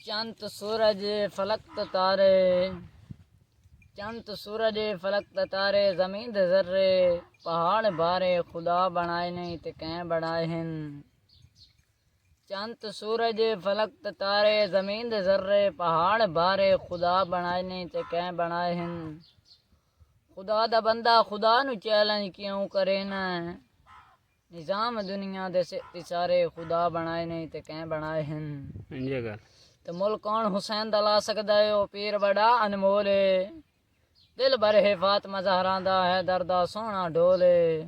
चंद सूरज फलक तारे, चंद सूरज फलक तारे, ज़मीन दे ज़र्रे पहाड़ बारे, खुदा बनाए नहीं ते कैं बनाए हैं। चंद सूरज फलक तारे, ज़मीन दे ज़र्रे पहाड़ बारे, खुदा बनाए नहीं ते कैं बनाए हैं। खुदा दा बंदा खुदा नू चैलेंज क्यों करे ना, निज़ाम दुनिया दे सारे, खुदा बनाए नहीं ते कैं बनाए हैं। तो मुल्क कौन हुसैन दा ला सकदा है, ओ पीर बड़ा अनमोल है। दिल भर है फातिमा ज़हरा दा, है दर्दा सोहना ढोल है।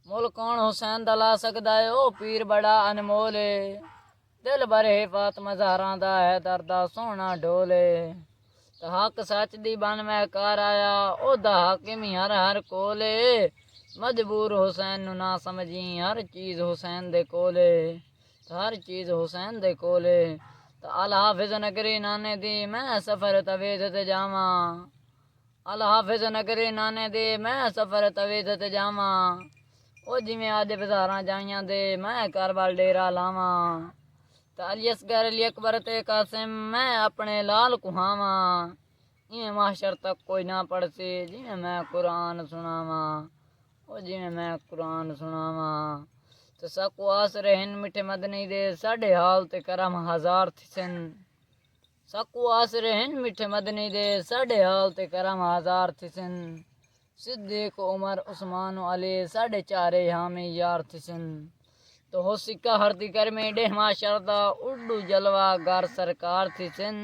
मुल्क कौन हुसैन दा ला सकदा है, ओ पीर बड़ा अनमोल है। दिल भर है फातिमा ज़हरा दा, है दर्दा सोहना ढोल है। तो हक सच दी बन मैं कर आया, ओ दा हाकिम हर हर कोल है। मजबूर हुसैन नू ना समझी, हर चीज़ हुसैन दे कोल है। तो हर चीज़ हुसैन दे कोल है। तो अल हाफिज़ नगरी नाने दी, मैं सफ़र तवीज़ ते जावा। अल हाफिज़ नगरी नाने दी, मैं सफ़र तवीज़ ते जावा। ओ जिवें अज बज़ारां जाइयां दे, मैं करबल डेरा लावा। तो अली असगर अली अकबर ते कासिम, मैं अपने लाल कुहावा। इवें माशर तक कोई ना पढ़सी, जिवें मैं कुरान सुनावा। ओ जिवें मैं कुरान सुनावा। तो सकु आस रहन मिठे मदनी दे, साढ़े हाल ते करम हजार थिसन। सकु आस रहन मिठे मदनी दे, साढ़े हाल ते करम हजार थिसन। सिद्दीक उमर उस्मान अली, साढ़े चारे हामी यार थिसन। तो हो सिक्का हरदी कर में डेह माशरदा, उड्डू जलवा गार सरकार थिसन।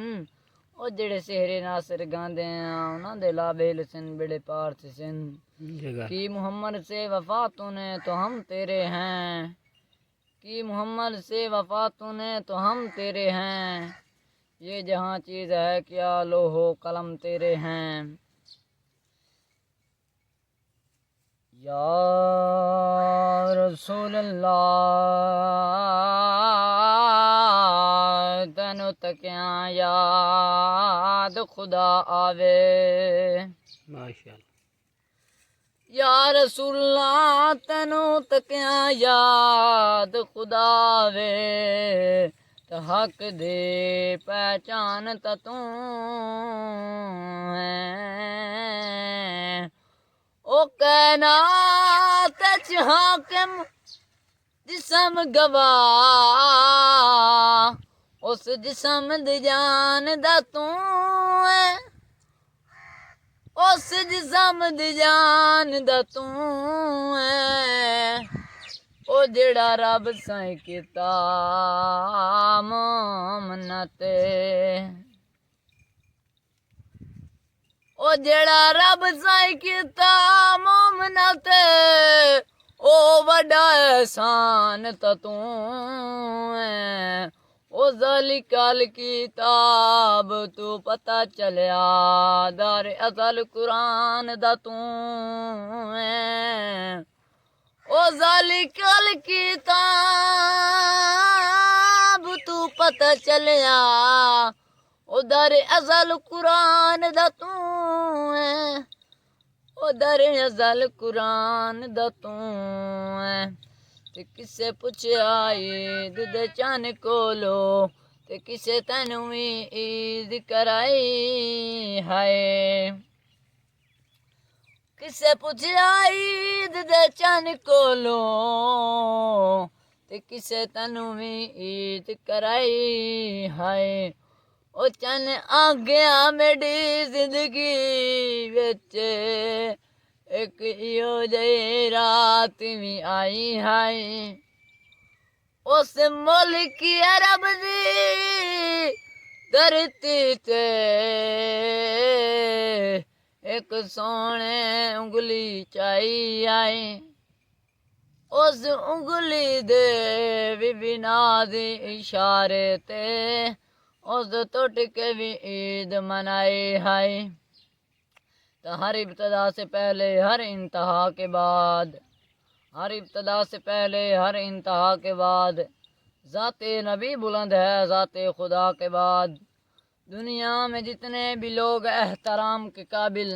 ओ जेड़े सेहरे नासिर गांदे उन्हां दे लाबेल सन, बेड़े पार थिसन। कि मोहम्मद से वफा तूने तो हम तेरे हैं, कि मोहम्मद से वफा तूने तो हम तेरे हैं। ये जहाँ चीज़ है क्या, लोहो कलम तेरे हैं। या रसूल अल्लाह, तैनू तकिया याद खुदा आवे। माशाअल्लाह। या रसूला, तैनू तकिया याद खुदा वे। तो हक दे पहचान ता तू है। ओ कैनात च हाकिम जिस्म गवाह, उस जिस्म दी जान दा तू है। उस जिस्म दी जान दा तू है। ओ जेड़ा रब साईं कीता मोमना ते, ओ जेड़ा रब साईं कीता मोमना ते, ओ वड्डा एहसान ता तू है। ओ ज़ालिकल किताब तू पता चलिया, दार असल कुरान दा तू है। ओ ज़ालिकल किताब तू पता चलिया, ओ दार असल कुरान दा तू है। ओ दार असल कुरान दा तू है। ते किसे पुछया ईद दे चन कोलो, ते किसे तैनू भी ईद कराई हाय। किसे पुछया ईद दे चन कोलो, ते किसे तैनू भी ईद कराई हाय। ओ चन आ गया मेरी जिंदगी विच, एक इहो जेही रात भी आई हाय। उस मुल्क अरब दी धरती ते, एक सोने उंगली चाई आई। उस उंगली दे बिना दी इशारे ते, उस टुट के भी ईद मनाई हाय। तो हर इब्तदा से पहले हर इंतहा के बाद, हर इब्तदा से पहले हर इंतहा के बाद, ज़ाते नबी बुलंद है ज़ाते खुदा के बाद। दुनिया में जितने भी लोग एहतराम के काबिल,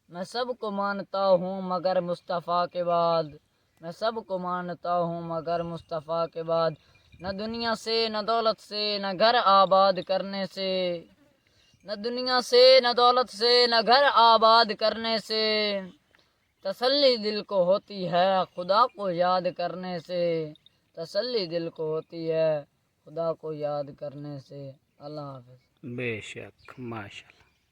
मैं सबको मानता हूँ मगर मुस्तफ़ा के बाद। मैं सबको मानता हूँ मगर मुस्तफ़ा के बाद। न दुनिया से न दौलत से न घर आबाद करने से, न दुनिया से न दौलत से न घर आबाद करने से, तसल्ली दिल को होती है खुदा को याद करने से, तसल्ली दिल को होती है खुदा को याद करने से। अल्लाह हाफ़िज़। बेशक, माशाल्लाह।